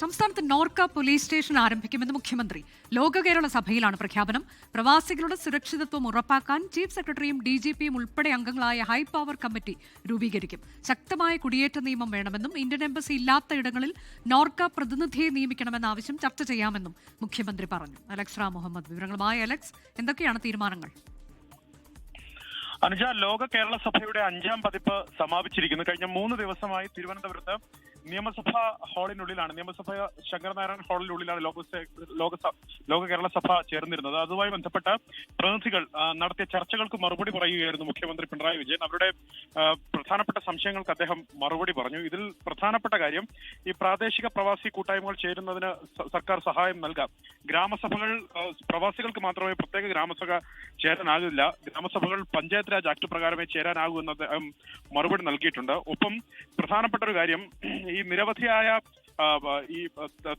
സംസ്ഥാനത്ത് Norka police station ആരംഭിക്കുമെന്ന് മുഖ്യമന്ത്രി. ലോക കേരള സഭയിലാണ് പ്രഖ്യാപനം. പ്രവാസികളുടെ സുരക്ഷിതത്വം ഉറപ്പാക്കാൻ ചീഫ് സെക്രട്ടറിയും DGPയും ഉൾപ്പെടെ അംഗങ്ങളായ ഹൈ പവർ കമ്മിറ്റി രൂപീകരിക്കും. ശക്തമായ കുടിയേറ്റ നിയമം വേണമെന്നും ഇന്ത്യൻ എംബസി ഇല്ലാത്ത ഇടങ്ങളിൽ നോർക്ക പ്രതിനിധിയെ നിയമിക്കണമെന്ന ആവശ്യം ചർച്ച ചെയ്യാമെന്നും മുഖ്യമന്ത്രി പറഞ്ഞു. അലക്സ് റാം മുഹമ്മദ് വിവരങ്ങളുമായി. അലക്സ്, എന്തൊക്കെയാണ് തീരുമാനങ്ങൾ? അനുജ, ലോക കേരള സഭയുടെ 5ാം പതിപ്പ് സമാപിച്ചിരിക്കുന്നു. കഴിഞ്ഞ 3 ദിവസമായി തിരുവനന്തപുരത്ത് നിയമസഭാ ഹാളിനുള്ളിലാണ്, നിയമസഭ ശങ്കരനാരായണ ഹാളിനുള്ളിലാണ് ലോക കേരള സഭ ചേർന്നിരുന്നത്. അതുമായി ബന്ധപ്പെട്ട പ്രതിനിധികൾ നടത്തിയ ചർച്ചകൾക്ക് മറുപടി പറയുകയായിരുന്നു മുഖ്യമന്ത്രി പിണറായി വിജയൻ. അവരുടെ പ്രധാനപ്പെട്ട സംശയങ്ങൾക്ക് അദ്ദേഹം മറുപടി പറഞ്ഞു. ഇതിൽ പ്രധാനപ്പെട്ട കാര്യം, ഈ പ്രാദേശിക പ്രവാസി കൂട്ടായ്മകൾ ചേരുന്നതിന് സർക്കാർ സഹായം നൽകാം. ഗ്രാമസഭകൾ പ്രവാസികൾക്ക് മാത്രമേ പ്രത്യേക ഗ്രാമസഭ ചേരാനാകില്ല. ഗ്രാമസഭകൾ പഞ്ചായത്ത് രാജ് ആക്ട് പ്രകാരമേ ചേരാനാകൂ എന്ന് അദ്ദേഹം മറുപടി നൽകിയിട്ടുണ്ട്. ഒപ്പം പ്രധാനപ്പെട്ട ഒരു കാര്യം, ഈ നിരവധിയായ ഈ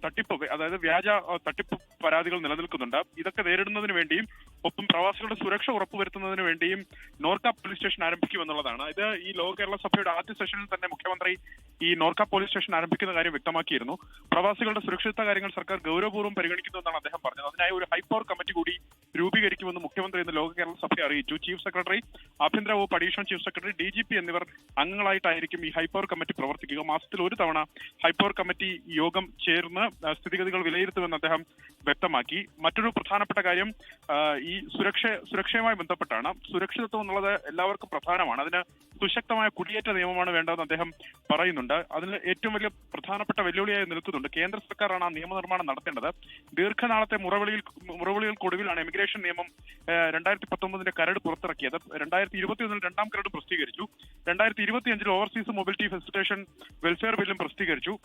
തട്ടിപ്പ്, അതായത് വ്യാജ തട്ടിപ്പ് പരാതികൾ നിലനിൽക്കുന്നുണ്ട്. ഇതൊക്കെ നേരിടുന്നതിന് വേണ്ടിയും ഒപ്പം പ്രവാസികളുടെ സുരക്ഷ ഉറപ്പുവരുത്തുന്നതിന് വേണ്ടിയും നോർക്ക പോലീസ് സ്റ്റേഷൻ ആരംഭിക്കുമെന്നുള്ളതാണ്. ഇത് ഈ ലോക കേരള സഭയുടെ ആദ്യ സെഷനിൽ തന്നെ മുഖ്യമന്ത്രി ഈ നോർക്ക പോലീസ് സ്റ്റേഷൻ ആരംഭിക്കുന്ന കാര്യം വ്യക്തമാക്കിയിരുന്നു. പ്രവാസികളുടെ സുരക്ഷിത കാര്യങ്ങൾ സർക്കാർ ഗൗരവപൂർവ്വം പരിഗണിക്കുന്നുവെന്നാണ് അദ്ദേഹം പറഞ്ഞത്. അതിനായി ഒരു ഹൈപ്പവർ കമ്മിറ്റി കൂടി രൂപീകരിക്കുമെന്ന് മുഖ്യമന്ത്രി ഇന്ന് ലോക കേരള സഭയെ അറിയിച്ചു. ചീഫ് സെക്രട്ടറി, ആഭ്യന്തര വകുപ്പ് അഡീഷണൽ ചീഫ് സെക്രട്ടറി, DGP എന്നിവർ അംഗങ്ങളായിട്ടായിരിക്കും ഈ ഹൈപ്പവർ കമ്മിറ്റി പ്രവർത്തിക്കുക. മാസത്തിൽ ഒരു തവണ ഹൈപ്പവർ കമ്മിറ്റി യോഗം ചേർന്ന് സ്ഥിതിഗതികൾ വിലയിരുത്തുമെന്ന് അദ്ദേഹം വ്യക്തമാക്കി. മറ്റൊരു പ്രധാനപ്പെട്ട കാര്യം, ഈ സുരക്ഷയുമായി ബന്ധപ്പെട്ടാണ്. സുരക്ഷിതത്വം എന്നുള്ളത് എല്ലാവർക്കും പ്രധാനമാണ്. അതിന് സുശക്തമായ കുടിയേറ്റ നിയമമാണ് വേണ്ടതെന്ന് അദ്ദേഹം പറയുന്നുണ്ട്. അതിന് ഏറ്റവും വലിയ പ്രധാനപ്പെട്ട വെല്ലുവിളിയായി നിൽക്കുന്നുണ്ട്. കേന്ദ്ര സർക്കാരാണ് ആ നിയമനിർമ്മാണം നടത്തേണ്ടത്. ദീർഘനാളത്തെ മുറവിളികൾക്കൊടുവിലാണ് ഇമിഗ്രേഷൻ നിയമം 2019 കരട് പുറത്തിറക്കിയത്. 2021 2ാം കരട് പ്രസിദ്ധീകരിച്ചു. 2025 ഓവർസീസ് മൊബിലിറ്റി ഫെസിലിറ്റേഷൻ വെൽഫെയർ ബില്ലും പ്രസിദ്ധീകരിച്ചു.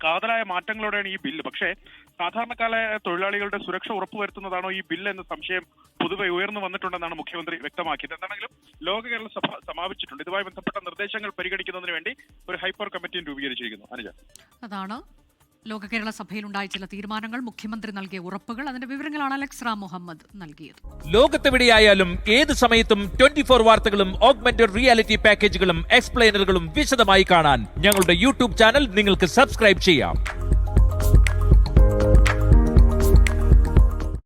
കാതലായ മാറ്റങ്ങളോടെയാണ് ഈ ബില്ല്. പക്ഷേ സാധാരണക്കാരായ തൊഴിലാളികളുടെ സുരക്ഷ ഉറപ്പുവരുത്തുന്നതാണോ ഈ ബില്ല് എന്ന സംശയം പൊതുവെ ഉയർന്നു വന്നിട്ടുണ്ടെന്നാണ് മുഖ്യമന്ത്രി വ്യക്തമാക്കിയത്. എന്താണെങ്കിലും ലോക കേരള സഭ സമാപിച്ചിട്ടുണ്ട്. ഇതുമായി ബന്ധപ്പെട്ട നിർദ്ദേശങ്ങൾ പരിഗണിക്കുന്നതിന് വേണ്ടി ഒരു ഹൈപ്പവർ കമ്മിറ്റിയും രൂപീകരിച്ചിരിക്കുന്നു. അനുജ, അതാണ് ലോക കേരള സഭയിലുണ്ടായ ചില തീരുമാനങ്ങൾ, മുഖ്യമന്ത്രി നൽകിയ ഉറപ്പുകൾ. അതിന്റെ വിവരങ്ങളാണ് അലക്സ് റാം മുഹമ്മദ് നൽകിയത്. ലോകത്തെവിടെയായാലും ഏത് സമയത്തും 24 വാർത്തകളും ഓഗ്മെന്റഡ് റിയാലിറ്റി പാക്കേജുകളും എക്സ്പ്ലെയിനറുകളും വിശദമായി കാണാൻ ഞങ്ങളുടെ YouTube ചാനൽ നിങ്ങൾക്ക് സബ്സ്ക്രൈബ് ചെയ്യാം.